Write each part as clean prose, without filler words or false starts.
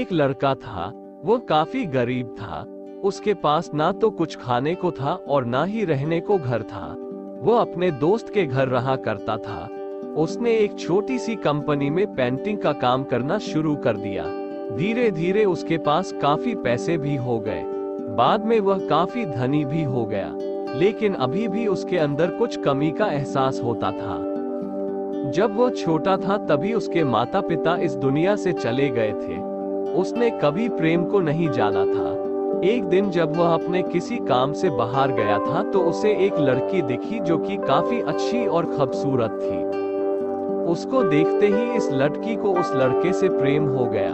एक लड़का था, वो काफी गरीब था। उसके पास ना तो कुछ खाने को था और ना ही रहने को घर था। वो अपने दोस्त के घर रहा करता था। उसने एक छोटी सी कंपनी में पेंटिंग का काम करना शुरू कर दिया। धीरे धीरे उसके पास काफी पैसे भी हो गए। बाद में वह काफी धनी भी हो गया, लेकिन अभी भी उसके अंदर कुछ कमी का एहसास होता था। जब वह छोटा था तभी उसके माता पिता इस दुनिया से चले गए थे। उसने कभी प्रेम को नहीं जाना था। एक दिन जब वह अपने किसी काम से बाहर गया था तो उसे एक लड़की दिखी जो कि काफी अच्छी और खूबसूरत थी। उसको देखते ही इस लड़की को उस लड़के से प्रेम हो गया।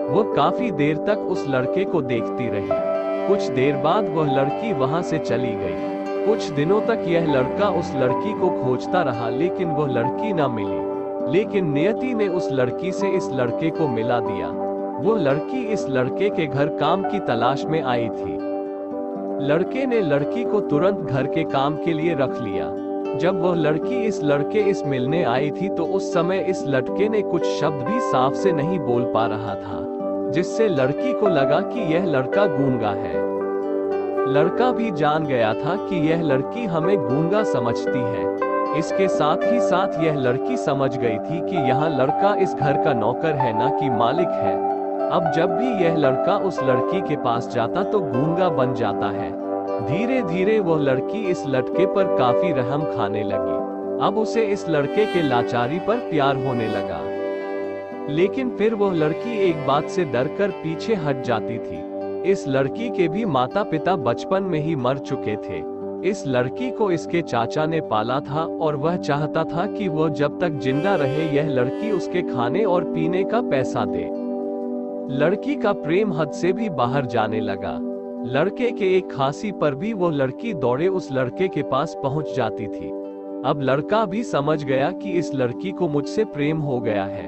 वह काफी देर तक उस लड़के को देखती रही। कुछ देर बाद वह लड़की वहां से चली गई। कुछ दिनों तक यह लड़का उस लड़की को खोजता रहा, लेकिन वह लड़की न मिली। लेकिन नियति ने उस लड़की से इस लड़के को मिला दिया। वो लड़की इस लड़के के घर काम की तलाश में आई थी। लड़के ने लड़की को तुरंत घर के काम के लिए रख लिया। जब वह लड़की इस लड़के इस मिलने आई थी तो उस समय इस लड़के ने कुछ शब्द भी साफ से नहीं बोल पा रहा था, जिससे लड़की को लगा कि यह लड़का गूंगा है। लड़का भी जान गया था कि यह लड़की हमें गूंगा समझती है। इसके साथ ही साथ यह लड़की समझ गई थी कि यह लड़का इस घर का नौकर है, ना कि मालिक है। अब जब भी यह लड़का उस लड़की के पास जाता तो गूंगा बन जाता है। धीरे धीरे वह लड़की इस लड़के पर काफी रहम खाने लगी। अब उसे इस लड़के के लाचारी पर प्यार होने लगा। लेकिन फिर वह लड़की एक बात से डरकर पीछे हट जाती थी। इस लड़की के भी माता पिता बचपन में ही मर चुके थे। इस लड़की को इसके चाचा ने पाला था और वह चाहता था कि वह जब तक जिंदा रहे यह लड़की उसके खाने और पीने का पैसा दे। लड़की का प्रेम हद से भी बाहर जाने लगा। लड़के के एक खांसी पर भी वो लड़की दौड़े उस लड़के के पास पहुंच जाती थी। अब लड़का भी समझ गया कि इस लड़की को मुझसे प्रेम हो गया है।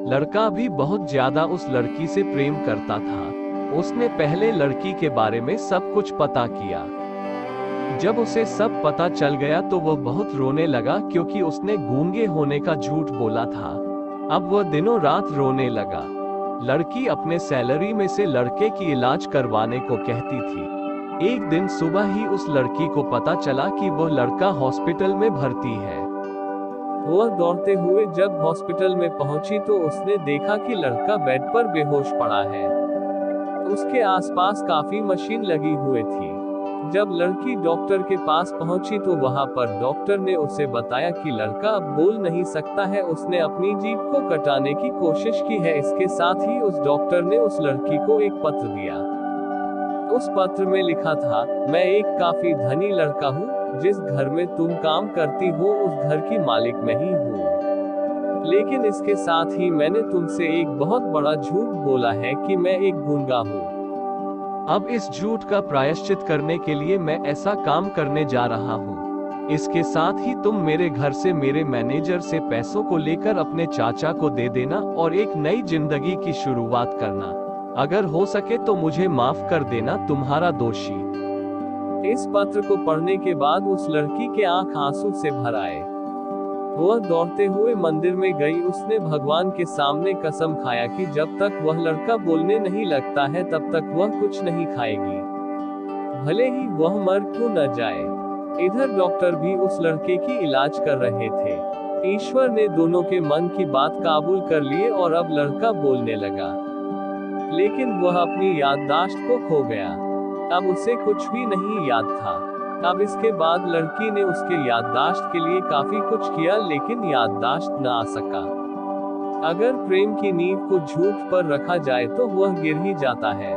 लड़का भी बहुत ज्यादा उस लड़की से प्रेम करता था। उसने पहले लड़की के बारे में सब कुछ पता किया। जब उसे सब पता चल गया तो वह बहुत रोने लगा, क्योंकि उसने गूंगे होने का झूठ बोला था। अब वह दिनों रात रोने लगा। लड़की अपने सैलरी में से लड़के की इलाज करवाने को कहती थी। एक दिन सुबह ही उस लड़की को पता चला कि वह लड़का हॉस्पिटल में भर्ती है। वह दौड़ते हुए जब हॉस्पिटल में पहुंची तो उसने देखा कि लड़का बेड पर बेहोश पड़ा है। उसके आसपास काफी मशीन लगी हुई थी। जब लड़की डॉक्टर के पास पहुंची तो वहां पर डॉक्टर ने उसे बताया कि लड़का अब बोल नहीं सकता है। उसने अपनी जीभ को कटाने की कोशिश की है। इसके साथ ही उस डॉक्टर ने उस लड़की को एक पत्र दिया। उस पत्र में लिखा था, मैं एक काफी धनी लड़का हूँ। जिस घर में तुम काम करती हो उस घर की मालिक मैं ही हूँ। लेकिन इसके साथ ही मैंने तुमसे एक बहुत बड़ा झूठ बोला है कि मैं एक गूंगा हूँ। अब इस झूठ का प्रायश्चित करने के लिए मैं ऐसा काम करने जा रहा हूँ। इसके साथ ही तुम मेरे घर से मेरे मैनेजर से पैसों को लेकर अपने चाचा को दे देना और एक नई जिंदगी की शुरुआत करना। अगर हो सके तो मुझे माफ कर देना, तुम्हारा दोषी। इस पत्र को पढ़ने के बाद उस लड़की के आंख आंसू से भर आए। वह दौड़ते हुए मंदिर में गई। उसने भगवान के सामने कसम खाया कि जब तक वह लड़का बोलने नहीं लगता है तब तक वह कुछ नहीं खाएगी, भले ही वह मर क्यों न जाए। इधर डॉक्टर भी उस लड़के की इलाज कर रहे थे। ईश्वर ने दोनों के मन की बात काबूल कर लिए और अब लड़का बोलने लगा, लेकिन वह अपनी याददाश्त को खो गया। अब उसे कुछ भी नहीं याद था। अब इसके बाद लड़की ने उसके याददाश्त के लिए काफी कुछ किया, लेकिन याददाश्त न आ सका। अगर प्रेम की नींव को झूठ पर रखा जाए तो वह गिर ही जाता है।